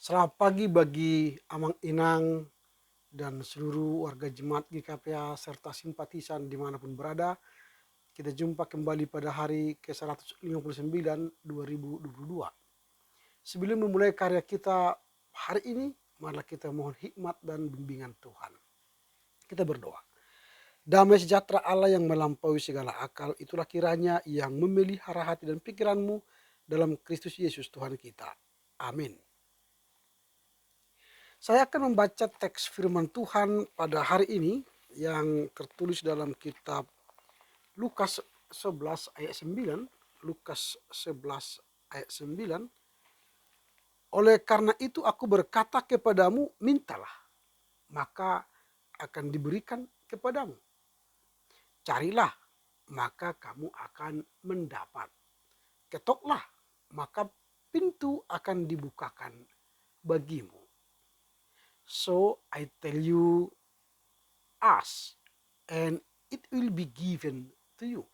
Selamat pagi bagi Amang Inang dan seluruh warga Jemaat GKPA serta simpatisan dimanapun berada. Kita jumpa kembali pada hari ke-159 2022. Sebelum memulai karya kita hari ini, marilah kita mohon hikmat dan bimbingan Tuhan. Kita berdoa. Damai sejahtera Allah yang melampaui segala akal, itulah kiranya yang memelihara hati dan pikiranmu dalam Kristus Yesus Tuhan kita. Amin. Saya akan membaca teks firman Tuhan pada hari ini yang tertulis dalam kitab Lukas 11 ayat 9. Lukas 11 ayat 9. Oleh karena itu aku berkata kepadamu, mintalah, maka akan diberikan kepadamu. Carilah, maka kamu akan mendapat. Ketoklah, maka pintu akan dibukakan bagimu. So I tell you, ask, and it will be given to you.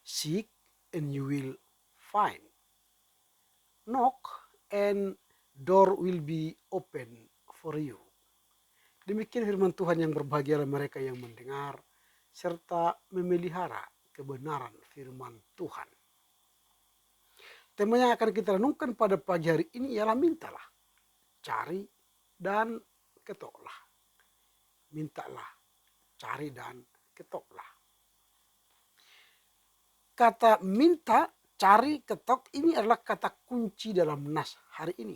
Seek, and you will find. Knock, and door will be open for you. Demikian firman Tuhan. Yang berbahagialah mereka yang mendengar serta memelihara kebenaran firman Tuhan. Tema yang akan kita renungkan pada pagi hari ini ialah mintalah, cari, dan ketoklah. Mintalah, cari, dan ketoklah. Kata minta, cari, ketok ini adalah kata kunci dalam nas hari ini.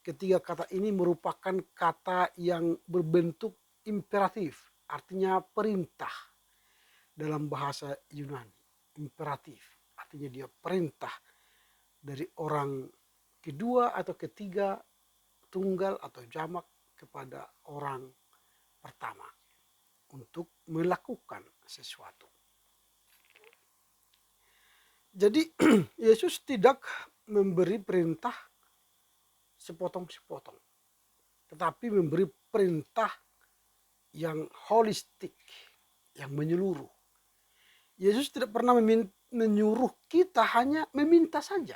Ketiga kata ini merupakan kata yang berbentuk imperatif, artinya perintah dalam bahasa Yunani. Imperatif, artinya dia perintah dari orang kedua atau ketiga, tunggal atau jamak kepada orang pertama untuk melakukan sesuatu. Jadi Yesus tidak memberi perintah sepotong-sepotong, tetapi memberi perintah yang holistik, yang menyeluruh. Yesus tidak pernah menyuruh kita hanya meminta saja.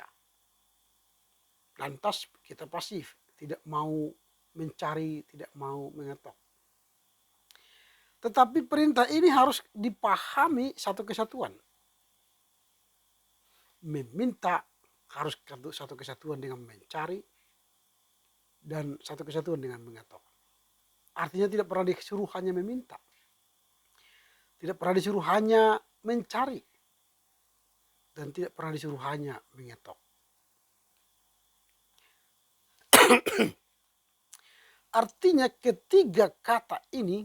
Lantas kita pasif, tidak mau mencari, tidak mau mengetok. Tetapi perintah ini harus dipahami satu kesatuan. Meminta harus satu kesatuan dengan mencari, dan satu kesatuan dengan mengetok. Artinya tidak pernah disuruh hanya meminta, tidak pernah disuruh hanya mencari, dan tidak pernah disuruh hanya mengetok. Artinya ketiga kata ini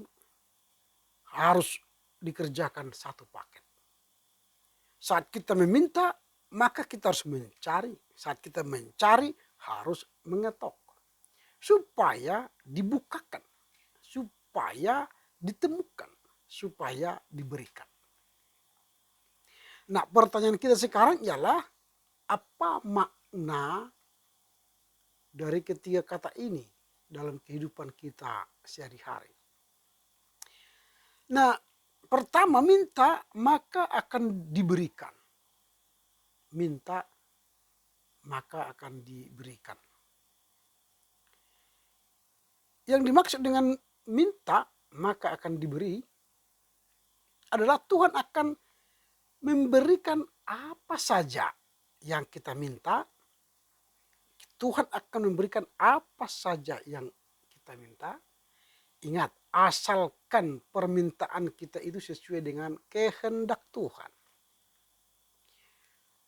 harus dikerjakan satu paket. Saat kita meminta, maka kita harus mencari. Saat kita mencari, harus mengetok. Supaya dibukakan, supaya ditemukan, supaya diberikan. Nah, pertanyaan kita sekarang ialah, apa makna dari ketiga kata ini dalam kehidupan kita sehari-hari? Nah, pertama, minta maka akan diberikan. Minta maka akan diberikan. Yang dimaksud dengan minta maka akan diberi adalah Tuhan akan memberikan apa saja yang kita minta. Tuhan akan memberikan apa saja yang kita minta. Ingat, asalkan permintaan kita itu sesuai dengan kehendak Tuhan.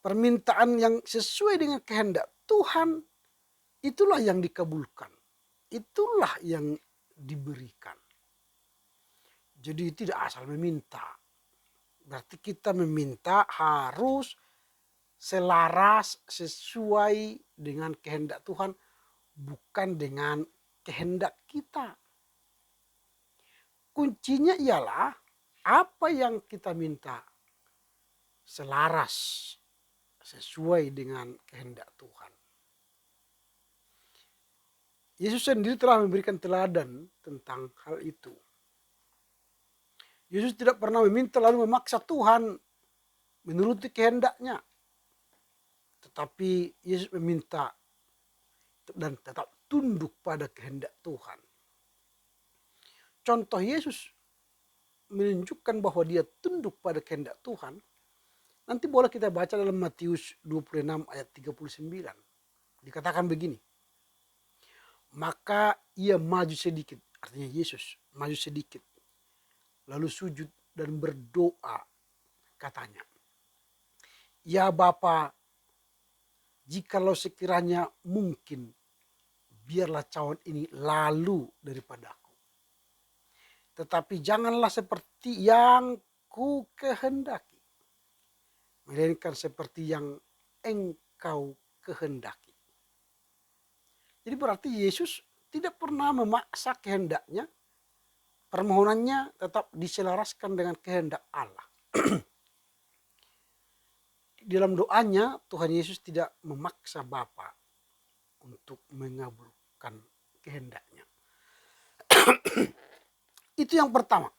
Permintaan yang sesuai dengan kehendak Tuhan, itulah yang dikabulkan. Itulah yang diberikan. Jadi tidak asal meminta. Berarti kita meminta harus selaras, sesuai dengan kehendak Tuhan, bukan dengan kehendak kita. Kuncinya ialah apa yang kita minta selaras, sesuai dengan kehendak Tuhan. Yesus sendiri telah memberikan teladan tentang hal itu. Yesus tidak pernah meminta lalu memaksa Tuhan menuruti kehendaknya. Tetapi Yesus meminta dan tetap tunduk pada kehendak Tuhan. Contoh Yesus menunjukkan bahwa dia tunduk pada kehendak Tuhan. Nanti boleh kita baca dalam Matius 26 ayat 39. Dikatakan begini. Maka ia maju sedikit, artinya Yesus maju sedikit. Lalu sujud dan berdoa, katanya. Ya Bapa, jikalau sekiranya mungkin, biarlah cawan ini lalu daripadaku. Tetapi janganlah seperti yang ku kehendaki, melainkan seperti yang engkau kehendaki. Jadi berarti Yesus tidak pernah memaksa kehendaknya, permohonannya tetap diselaraskan dengan kehendak Allah. Di dalam doanya Tuhan Yesus tidak memaksa Bapa untuk mengabulkan kehendaknya. Itu yang pertama.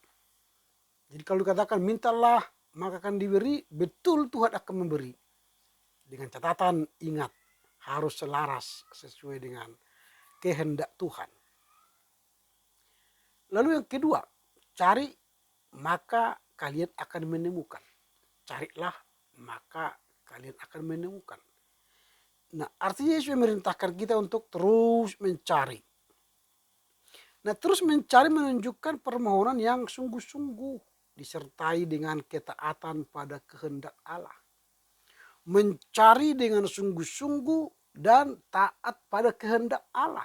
Jadi kalau dikatakan mintalah maka akan diberi, betul Tuhan akan memberi. Dengan catatan ingat, harus selaras sesuai dengan kehendak Tuhan. Lalu yang kedua, cari maka kalian akan menemukan. Carilah maka kalian akan menemukan. Nah, artinya Yesus memerintahkan kita untuk terus mencari. Nah, terus mencari menunjukkan permohonan yang sungguh-sungguh disertai dengan ketaatan pada kehendak Allah. Mencari dengan sungguh-sungguh dan taat pada kehendak Allah.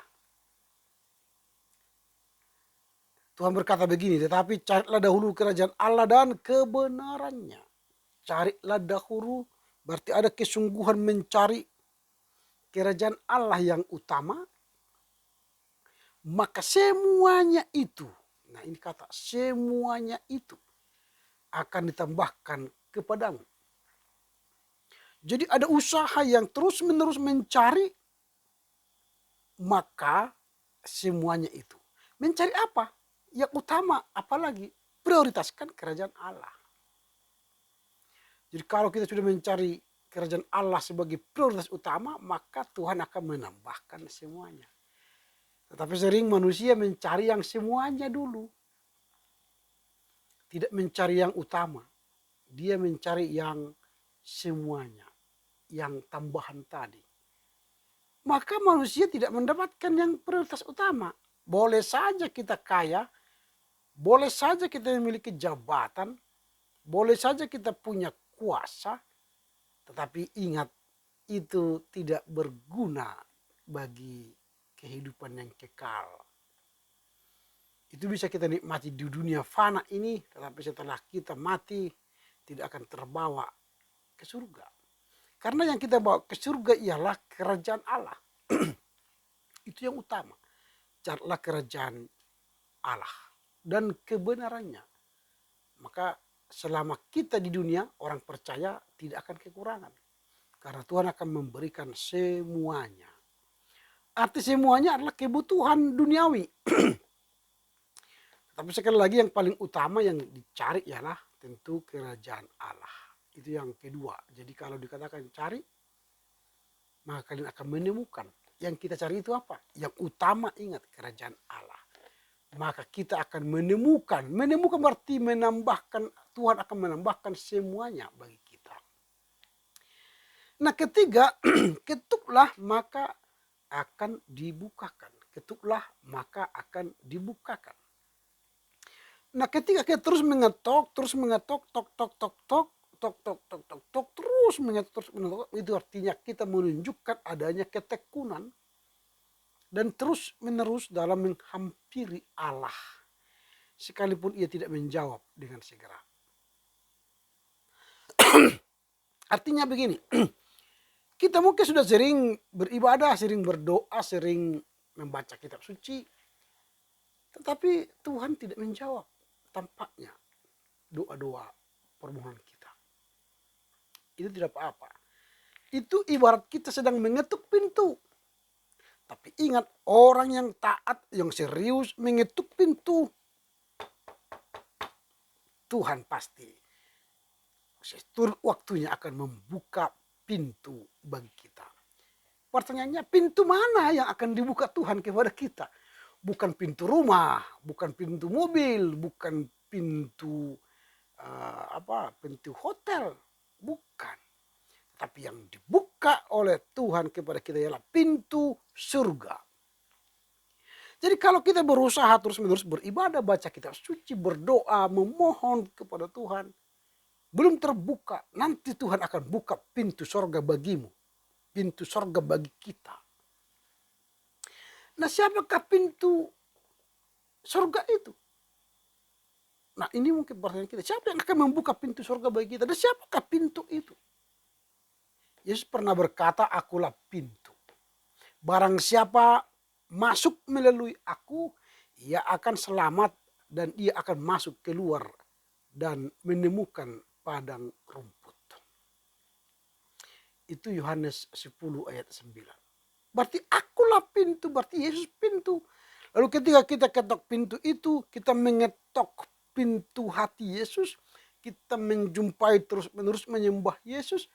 Tuhan berkata begini, tetapi carilah dahulu kerajaan Allah dan kebenarannya. Carilah dahulu, berarti ada kesungguhan mencari kerajaan Allah yang utama. Maka semuanya itu, nah ini kata semuanya itu akan ditambahkan kepadamu. Jadi ada usaha yang terus menerus mencari, maka semuanya itu. Mencari apa? Yang utama, apalagi prioritaskan kerajaan Allah. Jadi kalau kita sudah mencari kerajaan Allah sebagai prioritas utama, maka Tuhan akan menambahkan semuanya. Tetapi sering manusia mencari yang semuanya dulu. Tidak mencari yang utama. Dia mencari yang semuanya. Yang tambahan tadi. Maka manusia tidak mendapatkan yang prioritas utama. Boleh saja kita kaya. Boleh saja kita memiliki jabatan. Boleh saja kita punya kuasa. Tetapi ingat, itu tidak berguna bagi kehidupan yang kekal. Itu bisa kita nikmati di dunia fana ini, tetapi setelah kita mati tidak akan terbawa ke surga. Karena yang kita bawa ke surga ialah kerajaan Allah. Itu yang utama. Carilah kerajaan Allah dan kebenarannya. Maka selama kita di dunia, orang percaya tidak akan kekurangan. Karena Tuhan akan memberikan semuanya. Arti semuanya adalah kebutuhan duniawi. Tapi sekali lagi yang paling utama yang dicari ialah tentu kerajaan Allah. Itu yang kedua. Jadi kalau dikatakan cari, maka kalian akan menemukan. Yang kita cari itu apa? Yang utama ingat kerajaan Allah. Maka kita akan menemukan. Menemukan berarti menambahkan. Tuhan akan menambahkan semuanya bagi kita. Nah ketiga, ketuklah maka akan dibukakan. Ketuklah maka akan dibukakan. Nah ketika kita terus mengetok, tok, terus mengetok, itu artinya kita menunjukkan adanya ketekunan dan terus menerus dalam menghampiri Allah. Sekalipun ia tidak menjawab dengan segera. Artinya begini, kita mungkin sudah sering beribadah, sering berdoa, sering membaca kitab suci. Tetapi Tuhan tidak menjawab tampaknya doa-doa permohonan kita. Itu tidak apa-apa. Itu ibarat kita sedang mengetuk pintu. Tapi ingat, orang yang taat, yang serius mengetuk pintu, Tuhan pasti seturut waktunya akan membuka pintu bagi kita. pertanyaannya, pintu mana yang akan dibuka Tuhan kepada kita? Bukan pintu rumah, bukan pintu mobil, bukan pintu pintu hotel, bukan. Tapi yang dibuka oleh Tuhan kepada kita ialah pintu surga. Jadi kalau kita berusaha terus-menerus beribadah, baca kitab suci, berdoa, memohon kepada Tuhan, belum terbuka, nanti Tuhan akan buka pintu surga bagimu. Pintu surga bagi kita. Nah, siapakah pintu surga itu? Nah, ini mungkin pertanyaan kita. Siapa yang akan membuka pintu surga bagi kita? Dan siapakah pintu itu? Yesus pernah berkata, akulah pintu. Barang siapa masuk melalui aku, ia akan selamat dan ia akan masuk keluar dan menemukan padang rumput. Itu Yohanes 10 ayat 9. Berarti akulah pintu, berarti Yesus pintu. Lalu ketika kita ketok pintu itu, kita mengetok pintu hati Yesus, kita menjumpai terus-menerus menyembah Yesus,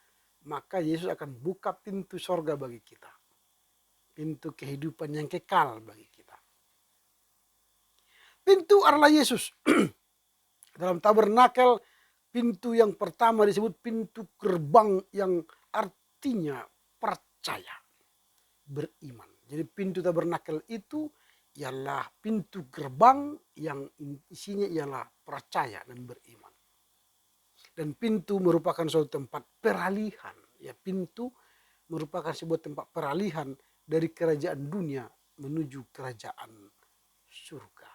maka Yesus akan buka pintu sorga bagi kita. Pintu kehidupan yang kekal bagi kita. Pintu adalah Yesus. Dalam tabernakel, pintu yang pertama disebut pintu gerbang yang artinya percaya, beriman. Jadi pintu tabernakel itu ialah pintu gerbang yang isinya ialah percaya dan beriman. Dan pintu merupakan suatu tempat peralihan. Ya, pintu merupakan sebuah tempat peralihan dari kerajaan dunia menuju kerajaan surga.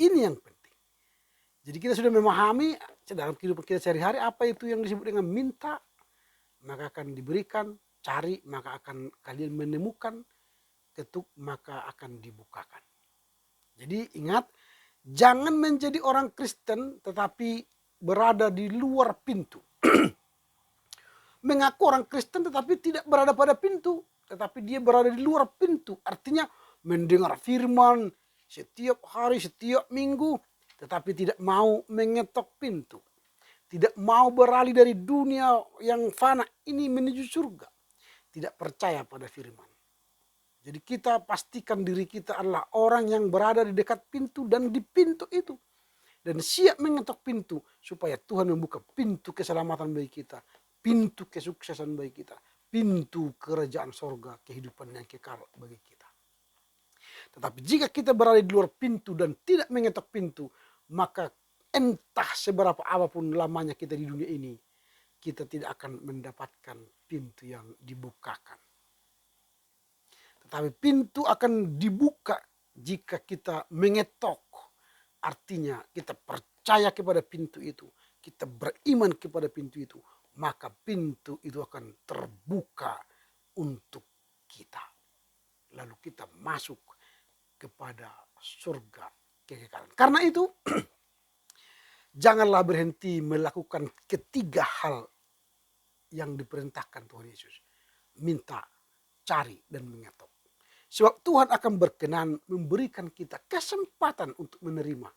Ini yang penting. Jadi kita sudah memahami dalam kehidupan kita sehari-hari apa itu yang disebut dengan minta, maka akan diberikan, cari maka akan kalian menemukan, ketuk maka akan dibukakan. Jadi ingat, jangan menjadi orang Kristen tetapi berada di luar pintu. Mengaku orang Kristen tetapi tidak berada pada pintu, tetapi dia berada di luar pintu. Artinya mendengar firman setiap hari, setiap minggu, tetapi tidak mau mengetok pintu. Tidak mau beralih dari dunia yang fana ini menuju surga. Tidak percaya pada firman. Jadi kita pastikan diri kita adalah orang yang berada di dekat pintu dan di pintu itu. Dan siap mengetok pintu supaya Tuhan membuka pintu keselamatan bagi kita. Pintu kesuksesan bagi kita. Pintu kerajaan sorga, kehidupan yang kekal bagi kita. Tetapi jika kita berada di luar pintu dan tidak mengetok pintu, maka entah seberapa apapun lamanya kita di dunia ini, kita tidak akan mendapatkan pintu yang dibukakan. Tetapi pintu akan dibuka jika kita mengetok. Artinya kita percaya kepada pintu itu. Kita beriman kepada pintu itu. Maka pintu itu akan terbuka untuk kita. Lalu kita masuk kepada surga kekekalan. Karena itu janganlah berhenti melakukan ketiga hal yang diperintahkan Tuhan Yesus. Minta, cari, dan mengetok. Sebab Tuhan akan berkenan memberikan kita kesempatan untuk menerima,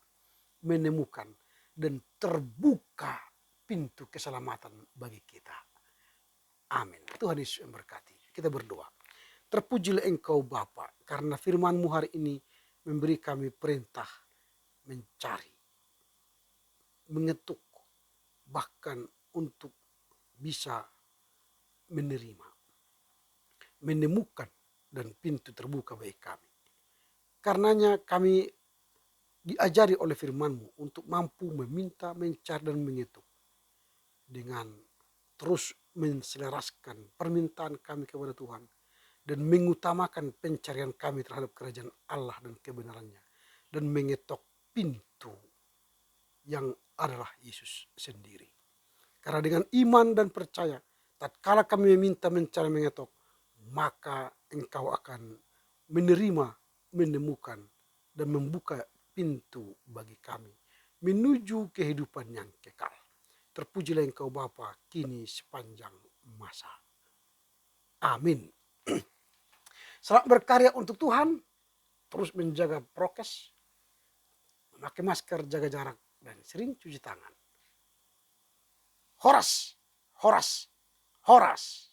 menemukan, dan terbuka pintu keselamatan bagi kita. Amin. Tuhan Yesus memberkati. Kita berdoa. Terpujilah Engkau Bapa, karena firman-Mu hari ini memberi kami perintah mencari, mengetuk, bahkan untuk bisa menerima, menemukan, dan pintu terbuka bagi kami. Karenanya kami diajari oleh firman-Mu untuk mampu meminta, mencari, dan mengetuk. Dengan terus menselaraskan permintaan kami kepada Tuhan. Dan mengutamakan pencarian kami terhadap kerajaan Allah dan kebenarannya. Dan mengetok pintu yang adalah Yesus sendiri. Karena dengan iman dan percaya, tatkala kami meminta, mencari, mengetok, maka Engkau akan menerima, menemukan, dan membuka pintu bagi kami menuju kehidupan yang kekal. Terpujilah Engkau Bapa kini sepanjang masa. Amin. Selamat berkarya untuk Tuhan. Terus menjaga prokes, memakai masker, jaga jarak, dan sering cuci tangan. Horas, horas, horas.